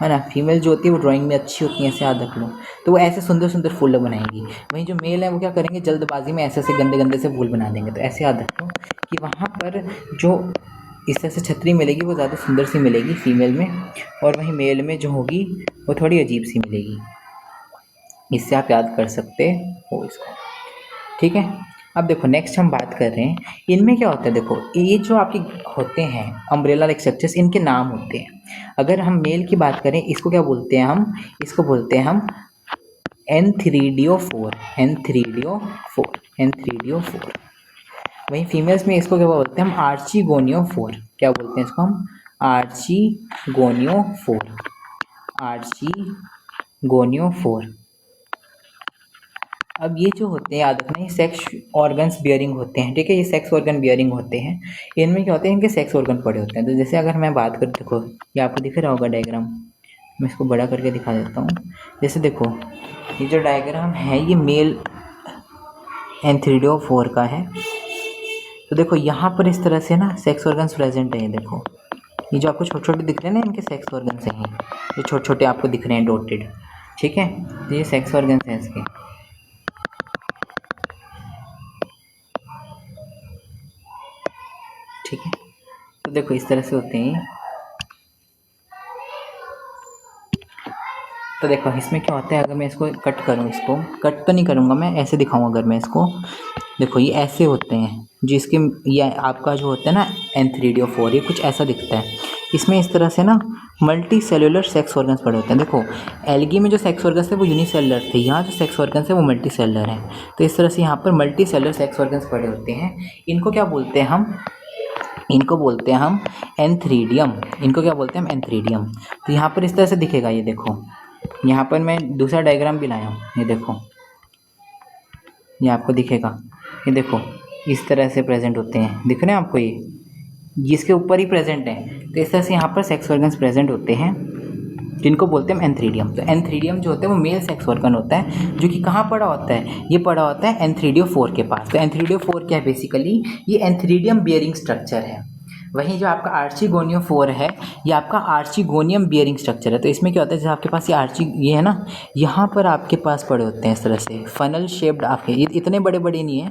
है ना। फीमेल जो होती है वो ड्राइंग में अच्छी होती है, ऐसे याद रख लो। तो वो ऐसे सुंदर सुंदर फूल बनाएंगी। वहीं जो मेल है वो क्या करेंगे, जल्दबाजी में ऐसे ऐसे गंदे गंदे से फूल बना देंगे। तो ऐसे याद रख लो कि वहाँ पर जो इस तरह से छतरी मिलेगी वो ज़्यादा सुंदर सी मिलेगी फीमेल में, और वहीं मेल में जो होगी वो थोड़ी अजीब सी मिलेगी। इससे आप याद कर सकते हो इसको। ठीक है, अब देखो नेक्स्ट हम बात कर रहे हैं, इनमें क्या होता है। देखो ये जो आपके होते हैं अम्ब्रेला लाइक स्ट्रक्चर्स, इनके नाम होते हैं। अगर हम मेल की बात करें, इसको क्या बोलते हैं हम, इसको बोलते हैं हम एंथ्रीडियोफोर, एंथ्रीडियोफोर, एंथ्रीडियोफोर। वहीं फीमेल्स में इसको क्या बोलते हैं हम, आर्चिगोनियोफोर। क्या बोलते हैं इसको हम, आर्चिगोनियोफोर, आर्चिगोनियोफोर। अब ये जो होते हैं याद रखना, ये सेक्स ऑर्गन्स बियरिंग होते हैं। ठीक है, ये सेक्स ऑर्गन बियरिंग होते हैं। इनमें क्या होते हैं, इनके सेक्स ऑर्गन पड़े होते हैं। तो जैसे अगर मैं बात करूँ, देखो ये आपको दिख रहा होगा डायग्राम, मैं इसको बड़ा करके दिखा देता हूँ। जैसे देखो ये जो डायग्राम है ये मेल एंथ्रीडियोफोर का है। तो देखो यहाँ पर इस तरह से ना सेक्स ऑर्गन्स प्रेजेंट है। ये देखो, ये जो आपको छोटे छोटे दिख रहे हैं ना, इनके सेक्स ऑर्गन्स हैं। ये छोटे छोटे आपको दिख रहे हैं डॉटेड। ठीक है, तो ये सेक्स ऑर्गन्स हैं इसके। ठीक है, तो देखो इस तरह से होते हैं। तो देखो इसमें क्या होता है, अगर मैं इसको कट करूँ, इसको कट तो नहीं करूँगा मैं, ऐसे दिखाऊँ अगर मैं इसको, देखो ये ऐसे होते हैं जिसके, ये आपका जो होता है ना एंथ्रीडियोफोर, ये कुछ ऐसा दिखता है। इसमें इस तरह से ना मल्टी सेलुलर सेक्स ऑर्गन्स पड़े होते हैं। देखो एल्गी में जो सेक्स ऑर्गन्स थे वो यूनिसेलुलर थे, यहाँ जो सेक्स ऑर्गन्स है वो मल्टी सेलुलर हैं। तो इस तरह से यहाँ पर मल्टी सेलुलर सेक्स ऑर्गन्स पड़े होते हैं। इनको क्या बोलते हैं हम, इनको बोलते हैं हम एंथ्रीडियम। इनको क्या बोलते हैं हम, एंथ्रीडियम। तो यहाँ पर इस तरह से दिखेगा। ये देखो यहाँ पर मैं दूसरा डायग्राम भी लाया हूँ, ये देखो ये आपको दिखेगा। ये देखो इस तरह से प्रेजेंट होते हैं, दिख रहे हैं आपको, ये जिसके ऊपर ही प्रेजेंट है। तो इस तरह से यहाँ पर सेक्स ऑर्गन्स प्रेजेंट होते हैं, जिनको बोलते हैं एंथ्रीडियम। तो एंथ्रीडियम जो होता है वो मेल सेक्स ऑर्गन होता है, जो कि कहाँ पड़ा होता है, ये पड़ा होता है एंथ्रीडियोफोर के पास। तो एंथ्रीडियोफोर क्या है, बेसिकली ये एंथ्रीडियम बियरिंग स्ट्रक्चर है। वहीं जो आपका आर्चिगोनियोफोर है, ये आपका आर्चिगोनियम बियरिंग स्ट्रक्चर है। तो इसमें क्या होता है, जैसे आपके पास ये है ना, यहाँ पर आपके पास पड़े होते हैं इस तरह से फनल शेप्ड। आपके ये इतने बड़े बड़े नहीं है,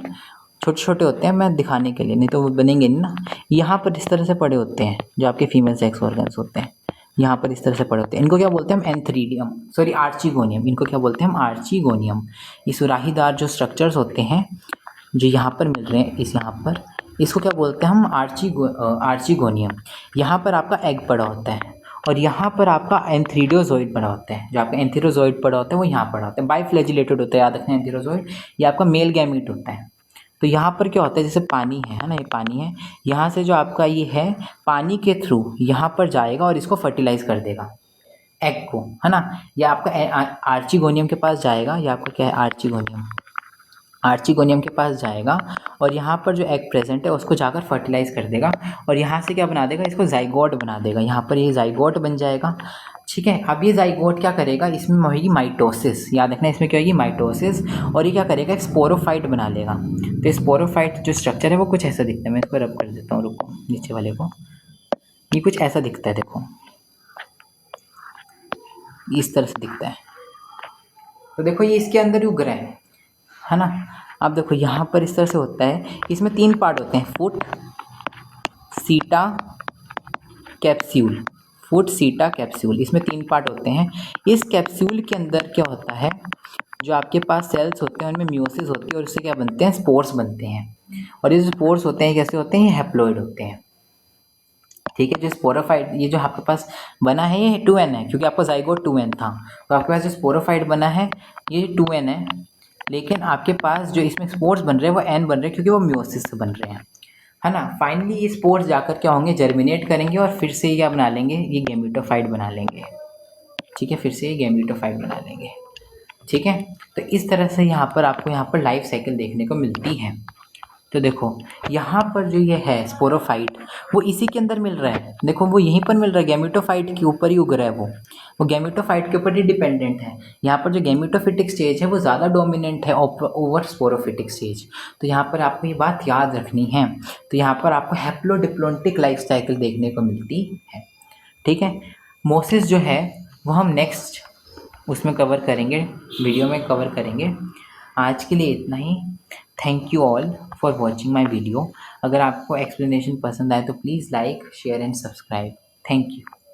छोटे छोटे होते हैं, मैं दिखाने के लिए, नहीं तो वो बनेंगे नहीं ना। यहाँ पर इस तरह से पड़े होते हैं जो आपके फीमेल सेक्स ऑर्गन्स होते हैं, यहाँ पर इस तरह से पड़े होते हैं। इनको क्या बोलते हैं हम, एंथ्रीडियम, सॉरी आर्चिगोनियम। इनको क्या बोलते हैं हम, आर्चिगोनियम। ये सुराहीदार जो स्ट्रक्चर्स होते हैं जो यहाँ पर मिल रहे हैं, इस यहाँ पर, इसको क्या बोलते हैं हम, आर्चिगोनियम। यहाँ पर आपका एग पड़ा होता है, और यहाँ पर आपका एंथ्रीडियोजोइड पड़ा होता है। जो आपका एंथ्रीडियोजोइड पड़ा होता है वो यहाँ पड़ा होता है। बाइफ्लैजिलेटेड होता है, याद रखना एंथ्रीडियोजोइड। ये आपका मेल गैमीट होता है। तो यहाँ पर क्या होता है, जैसे पानी है ना, ये पानी है, यहाँ से जो आपका ये है पानी के थ्रू यहाँ पर जाएगा और इसको फर्टिलाइज कर देगा एग को, है ना। या आपका आर्चिगोनियम के पास जाएगा, या आपका क्या है, आर्चिगोनियम के पास जाएगा, और यहाँ पर जो एग प्रेजेंट है उसको जाकर फर्टिलाइज कर देगा, और यहाँ से क्या बना देगा, इसको जाइगोट बना देगा। यहाँ पर ये जाइगोट बन जाएगा। ठीक है। अब ये जाइगोट क्या करेगा, इसमें होगी माइटोसिस, याद रखना इसमें क्या होगी, माइटोसिस। और ये क्या करेगा, एक स्पोरोफाइट बना लेगा। तो स्पोरोफाइट जो स्ट्रक्चर है वो कुछ ऐसा दिखता है, मैं इसको रब कर देता हूँ, रुको नीचे वाले को। ये कुछ ऐसा दिखता है, देखो इस तरह से दिखता है। तो देखो ये इसके अंदर ही उग रहा है ना। अब देखो यहाँ पर इस तरह से होता है, इसमें 3 पार्ट होते हैं, फुट, सीटा, कैप्सूल। फुट, सीटा, कैप्सूल, इसमें 3 पार्ट होते हैं। इस कैप्सूल के अंदर क्या होता है, जो आपके पास सेल्स होते हैं उनमें म्यूसिस होती है और उससे क्या बनते हैं, स्पोर्स बनते हैं। और ये जो स्पोर्स होते हैं कैसे होते हैं, ये हैप्लॉइड होते हैं। ठीक है। जो स्पोरोफाइट ये जो आपके पास बना है ये 2n है, क्योंकि आपका जाइगोट 2n था। तो आपके पास जो स्पोरोफाइट बना है ये 2n है, लेकिन आपके पास जो इसमें स्पोर्स बन रहे हैं वो n बन रहे हैं, क्योंकि वो म्यूसिस से बन रहे हैं, है ना। फाइनली ये स्पोर्स जाकर क्या होंगे, जर्मिनेट करेंगे और फिर से क्या बना लेंगे, ये गैमेटोफाइट बना लेंगे। ठीक है, फिर से ये गैमेटोफाइट बना लेंगे। ठीक है। तो इस तरह से यहाँ पर आपको यहाँ पर लाइफ साइकिल देखने को मिलती है। तो देखो यहाँ पर जो ये है स्पोरोफाइट, वो इसी के अंदर मिल रहा है, देखो वो यहीं पर मिल रहा है, गैमेटोफाइट के ऊपर ही उग रहा है वो गैमेटोफाइट के ऊपर ही डिपेंडेंट है। यहाँ पर जो गैमेटोफिटिक स्टेज है वो ज़्यादा डोमिनेंट है ओवर स्पोरोफिटिक स्टेज। तो यहाँ पर आपको ये बात याद रखनी है। तो यहाँ पर आपको हैप्लोडिप्लोइडिक लाइफ साइकिल देखने को मिलती है। ठीक है। मोसिस जो है वो हम नेक्स्ट उसमें कवर करेंगे, वीडियो में कवर करेंगे। आज के लिए इतना ही। Thank you all for watching my video. अगर आपको एक्सप्लेनेशन पसंद आए तो please like, share and subscribe. Thank you.